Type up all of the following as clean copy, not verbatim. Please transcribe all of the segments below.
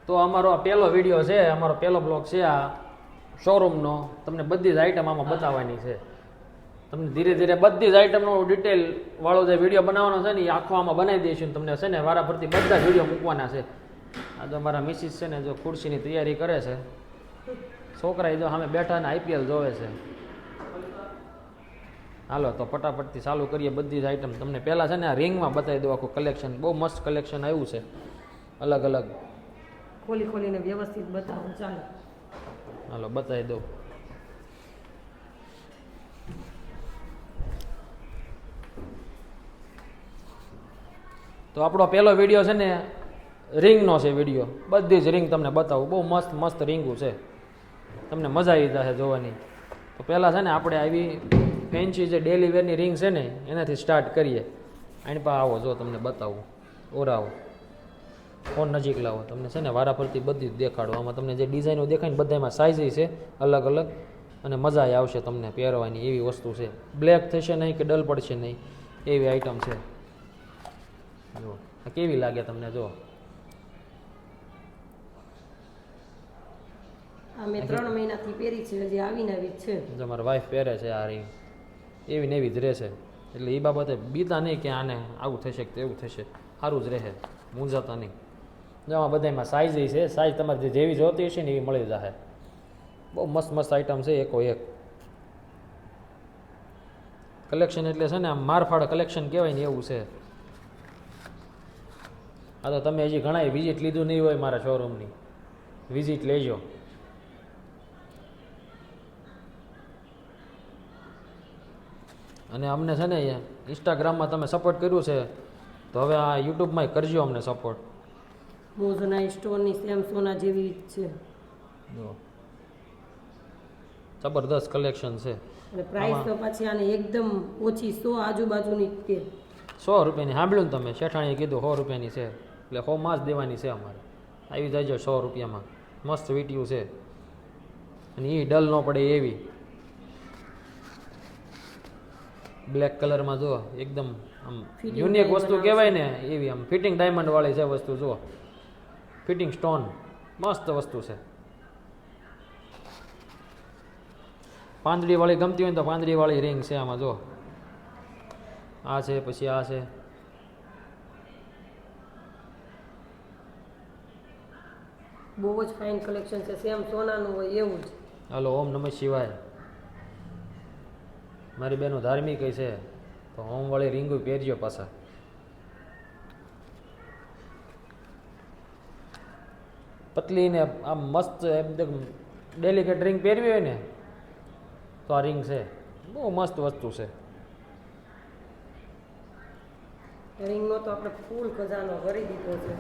તો અમારો આ પહેલો વિડીયો છે, અમારો પહેલો બ્લોગ છે આ શોરૂમનો. તમને બધી જ આઈટમ આમાં બતાવવાની છે. તમને ધીરે ધીરે બધી જ આઈટમનો ડિટેલ વાળો જે વિડીયો બનાવવાનો છે ને એ આખો આમાં બનાવી દઈશું. તમને છે ને વારા ફરતી બધા જ વિડીયો મૂકવાના છે. આ તો મારા મિસિસ છે ને જો ખુરશીની તૈયારી કરે છે. છોકરા જો સામે બેઠા ને IPL જોવે છે. હાલો તો ફટાફટથી ચાલુ કરીએ બધી જ આઈટમ. તમને પહેલાં છે ને આ રિંગમાં બતાવી દઉં આખું કલેક્શન. બહુ મસ્ત કલેક્શન આવ્યું છે, અલગ અલગ. ખોલીને વ્યવસ્થિત બતાવો. ચાલો હાલો બતાવી દઉં. તો આપણો પહેલો વિડીયો છે ને રિંગનો છે વિડીયો. બધી જ રિંગ તમને બતાવું. બહુ મસ્ત મસ્ત રિંગું છે, તમને મજા આવી જશે જોવાની. તો પહેલાં છે ને આપણે આવી ફેન્સી જે ડેલી વેરની રિંગ છે ને એનાથી સ્ટાર્ટ કરીએ. આની પાસે આવો, જો તમને બતાવું. ઓરાવો, ફોન નજીક લાવો. તમને છે ને વારા ફરતી બધી જ દેખાડો. આમાં તમને જે ડિઝાઇનો દેખાય ને બધામાં સાઇઝ છે અલગ અલગ, અને મજા આવશે તમને પહેરવાની એવી વસ્તુ છે. બ્લેક થશે નહીં કે ડલ પડશે નહીં એવી આઈટમ છે. જો આ કેવી લાગે તમને? જો અમે 3 મહિનાથી પહેરી છે, હજી આવીને આવી જ છે. જો મારા વાઈફ પહેરે છે આ રિંગ, એવી ને એવી જ રહેશે. એટલે એ બાબતે બીતા નહીં કે આને આવું થશે કે તેવું થશે, સારું જ રહે, મૂંઝાતા નહીં. જો આમાં બધામાં સાઇઝ છે. સાઇઝ તમારે જેવી જોતી હશે ને એવી મળી જશે. બહુ મસ્ત મસ્ત આઈટમ છે, એકો એક કલેક્શન. એટલે છે ને આમ મારફાડ કલેક્શન કહેવાય ને એવું છે. આ તો તમે હજી ઘણા વિઝિટ લીધું નહીં હોય મારા શોરૂમની, વિઝિટ લેજો. અને અમને છે ને ઇન્સ્ટાગ્રામમાં તમે સપોર્ટ કર્યું છે, તો હવે આ યુટ્યુબમાં કરજો અમને સપોર્ટ. મોઝના સ્ટોનની સેમ સોના જેવી છે. જો જબરદસ્ત કલેક્શન છે. અને પ્રાઇસ તો પાછી આને એકદમ ઓછી, 100 આજુબાજુની કે 100 રૂપિયાની. સાંભળ્યું ને તમે? શેઠાણીએ કીધું 100 રૂપિયાની છે, એટલે 100 માં જ દેવાની છે અમારે. આવી જાય 100 રૂપિયામાં. મસ્ત વીટીયું છે, અને એ ડલ ન પડે એવી. બ્લેક કલરમાં જો એકદમ આમ યુનિક વસ્તુ કહેવાય ને એવી. આમ ફિટિંગ ડાયમંડ વાળી છે વસ્તુ. જુઓ, ફિટિંગ સ્ટોન, મસ્ત વસ્તુ છે. પાંદડી વાળી ગમતી હોય ને તો પાંદડી વાળી રિંગ છે આમાં. જો આ છે, પછી આ છે. બહુ જ ફાઇન કલેક્શન છે, સેમ સોનાનું હોય એવું જ. હાલો, ઓમ નમઃ શિવાય. મારી બેનો ધાર્મિક છે, તો હોમવાળી રીંગું પહેરજો પાછા. પતલી ને આમ મસ્ત એકદમ ડેલિકેટ રિંગ પહેરવી હોય ને તો આ રિંગ છે. બહુ મસ્ત વસ્તુ છે. રિંગનો તો આપણે ફૂલ ખજાનો ભરી દીધો છે.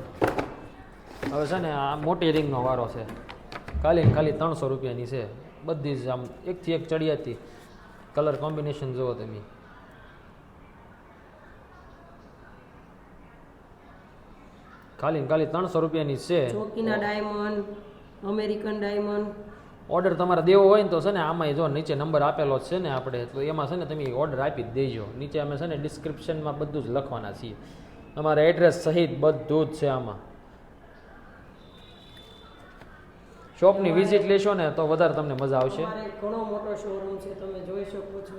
હવે છે ને આ મોટી રિંગનો વારો છે. ખાલી 300 રૂપિયાની છે. બધી જ આમ એકથી એક ચડિયાતી. કલર કોમ્બિનેશન જુઓ તમે. ખાલી 300 રૂપિયાની છે. ચોકીના ડાયમંડ, અમેરિકન ડાયમંડ. ઓર્ડર તમારે દેવો હોય ને તો છે ને આમાં જો નીચે નંબર આપેલો જ છે ને આપણે, તો એમાં છે ને તમે ઓર્ડર આપી જ દેજો. નીચે અમે છે ને ડિસ્ક્રિપ્શનમાં બધું જ લખવાના છીએ. અમારા એડ્રેસ સહિત બધું જ છે આમાં. શોપની વિઝિટ લેશો ને તો વધારે તમને મજા આવશે. ઘણો મોટો શોરૂમ છે, તમે જોઈ શકો છો.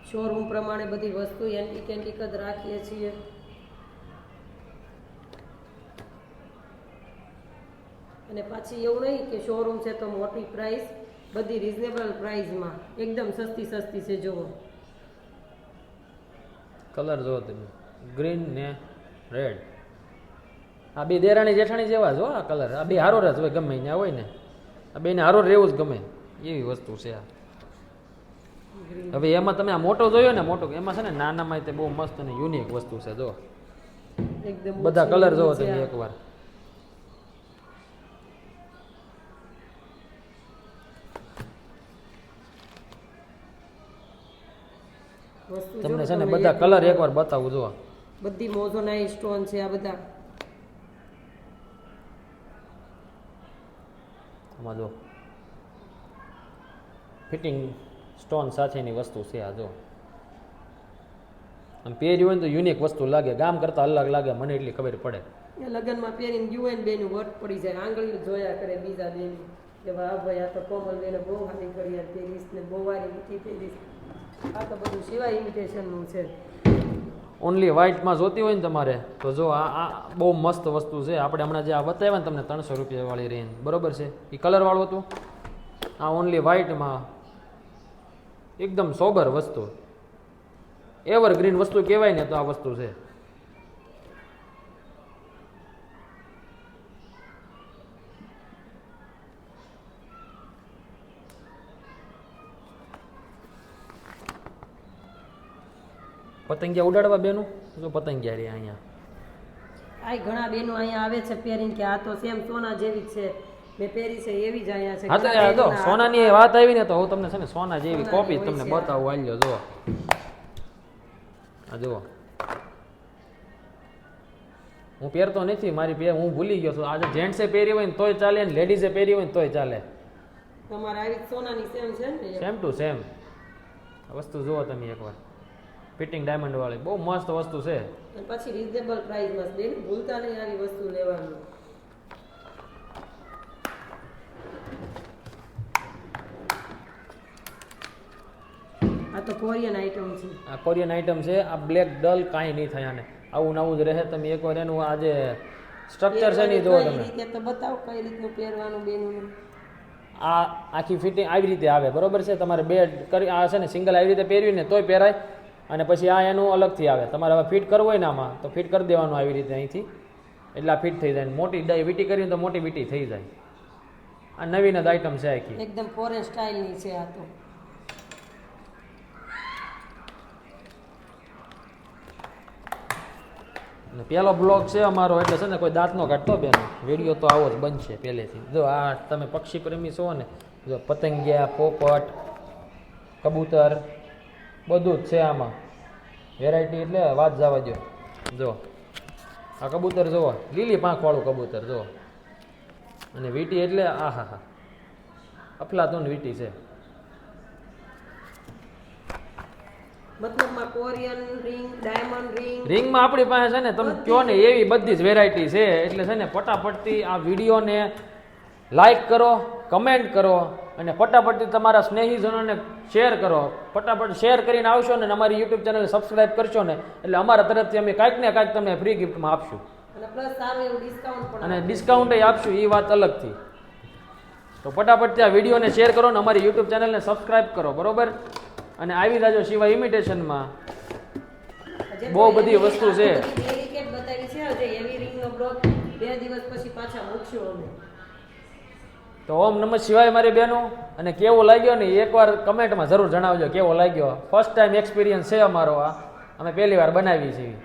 શોરૂમ પ્રમાણે બધી વસ્તુ એન્ટિક જ રાખીએ છીએ. અને પાછી એવું નહીં કે શોરૂમ છે તો મોટી પ્રાઇસ, બધી રિઝનેબલ પ્રાઇસમાં એકદમ સસ્તી છે. જુઓ કલર જુઓ તમે, ગ્રીન ને રેડ. આ બે દેરાણી જેઠાણી જેવા જો આ કલર. આ બે હારો જ હોય, ગમે ત્યાં હોય ને આ બેને હારો રહેવું જ ગમે એવી વસ્તુ છે આ. હવે એમાં તમે આ મોટો જોયો ને, મોટો એમાં છે ને નાનામાં તે બહુ મસ્ત અને યુનિક વસ્તુ છે. જો એકદમ બધા કલર જોવો તમે એકવાર. તમને છે ને બધા કલર એકવાર બતાવું. જો બધી મોઝોના સ્ટોન છે આ બધા. આમાં જો ફિટિંગ સ્ટોન સાથેની વસ્તુ છે આ. જો આમ પહેર્યું હોય ને તો યુનિક વસ્તુ લાગે, ગામ કરતાં અલગ લાગે, મને એટલી ખબર પડે. એ લગ્નમાં પહેરીને ગયું હોય ને બેનું વટ પડી જાય, આંગળીઓ જોયા કરે બીજા બેન કે વાહ ભાઈ આ તો કોમલ બેને બહુ સારી કરી પહેરીશ ને બહુ વારી મૂકી પહેરીશ. આ તો બધું સિવાય ઇમિટેશનનું છે. ઓનલી વ્હાઇટમાં જોતી હોય ને તમારે તો જો આ બહુ મસ્ત વસ્તુ છે. આપણે હમણાં જે આ બતાવ્યા ને તમને 300 રૂપિયાવાળી રેન્જ, બરોબર છે, એ કલરવાળું હતું. આ ઓનલી વ્હાઇટમાં એકદમ સોબર વસ્તુ, એવરગ્રીન વસ્તુ કહેવાય ને તો આ વસ્તુ છે. પતંગિયા ઉડાડવા બેનું જો પતંગિયા રે અહીંયા આ ઘણા બેનો અહીંયા આવે છે પહેરીને કે આ તો સેમ સોના જેવી જ છે, મેં પહેરી છે એવી જ અહીંયા છે. હા તો યાર જો સોનાની વાત આવી ને તો હું તમને છે ને સોના જેવી કોપી તમને બતાવું, આલ્યો જો આ જુઓ. હું પહેરતો નથી, મારી હું ભૂલી ગયો છું. આજે જેન્ટ્સે પહેરી હોય ને તોય ચાલે ને લેડીઝે પહેરી હોય ને તોય ચાલે. તમારે આવી સોનાની સેમ છે ને, સેમ ટુ સેમ વસ્તુ જુઓ તમે એકવાર, ફિટિંગ ડાયમંડ વાળી બહુ મસ્ત વસ્તુ છે. અને પછી રીઝનેબલ પ્રાઇસમાં બેન ભૂલતા નહીં આવી વસ્તુ લેવાનું. આ તો કોરિયન આઈટમ છે. આ કોરિયન આઈટમ છે. આ બ્લેક ડલ કાંઈ નહીં થાય આને, આવું નવું જ રહે. તમે એકવાર એનું આ જે સ્ટ્રક્ચર છે ને જુઓ તમે. રીતે તો બતાવો કઈ રીતનું પહેરવાનું બેનું. આ આખી ફિટિંગ આવી રીતે આવે, બરોબર છે. તમારે બે કરી આ છે ને સિંગલ આવી રીતે પહેરવી ને તોય પહેરાય, અને પછી આ એનું અલગથી આવે. તમારે હવે ફિટ કરવું હોય ને આમાં તો ફિટ કરી દેવાનું આવી રીતે અહીંથી, એટલે આ ફિટ થઈ જાય. મોટી વીટી કરીને તો મોટી વીટી થઈ જાય. આ નવીન જ આઈટમ છે આખી, એકદમ ફોરેન સ્ટાઇલની છે આ તો. અને પહેલો બ્લોગ છે અમારો એટલે છે ને કોઈ દાંતનો કાઢતો બેન, વિડીયો તો આવો જ બનશે પહેલેથી. જો આ તમે પક્ષી પ્રેમી છો ને, જો પતંગિયા, પોપટ, કબૂતર બધું જ છે આમાં. વેરાયટી એટલે વાત જવા દો. જો આ કબૂતર જુઓ, લીલી પાંખવાળું કબૂતર જુઓ, અને વીટી એટલે આ હા અફલાતુન વીટી છે. મતલબમાં કોરિયન રિંગ, ડાયમંડ રિંગ, રિંગમાં આપણી પાસે છે ને તમે કહો ને એવી બધી જ વેરાયટી છે. એટલે છે ને ફટાફટથી આ વિડીયોને લાઈક કરો, કમેન્ટ કરો, અને ફટાફટથી તમારા સ્નેહીજનોને શેર કરો. ફટાફટ શેર કરીને આવશો ને અમારી યુટ્યુબ ચેનલ સબસ્ક્રાઈબ કરશો ને એટલે અમારા તરફથી અમે કાંઈક ને કાંઈક તમને ફ્રી ગિફ્ટમાં આપશું, અને પ્લસ સારું એવું ડિસ્કાઉન્ટ પણ, અને ડિસ્કાઉન્ટ આપશું, એ વાત અલગથી. તો ફટાફટથી આ વિડીયોને શેર કરો ને અમારી યુટ્યુબ ચેનલને સબસ્ક્રાઈબ કરો, બરોબર. અને આવી જાજો સિવાય ઇમિટેશનમાં બહુ બધી વસ્તુ છે. બતાવી છે હજે એવી રિંગનો બ્લોગ 2 દિવસ પછી પાછા મૂકશું અમે. તો ઓમ નમઃ શિવાય મારી બહેનો. અને કેવો લાગ્યો ને એકવાર કમેન્ટમાં જરૂર જણાવજો કેવો લાગ્યો. ફર્સ્ટ ટાઈમ એક્સપિરિયન્સ છે અમારો આ, અમે પહેલી વાર બનાવી છીએ.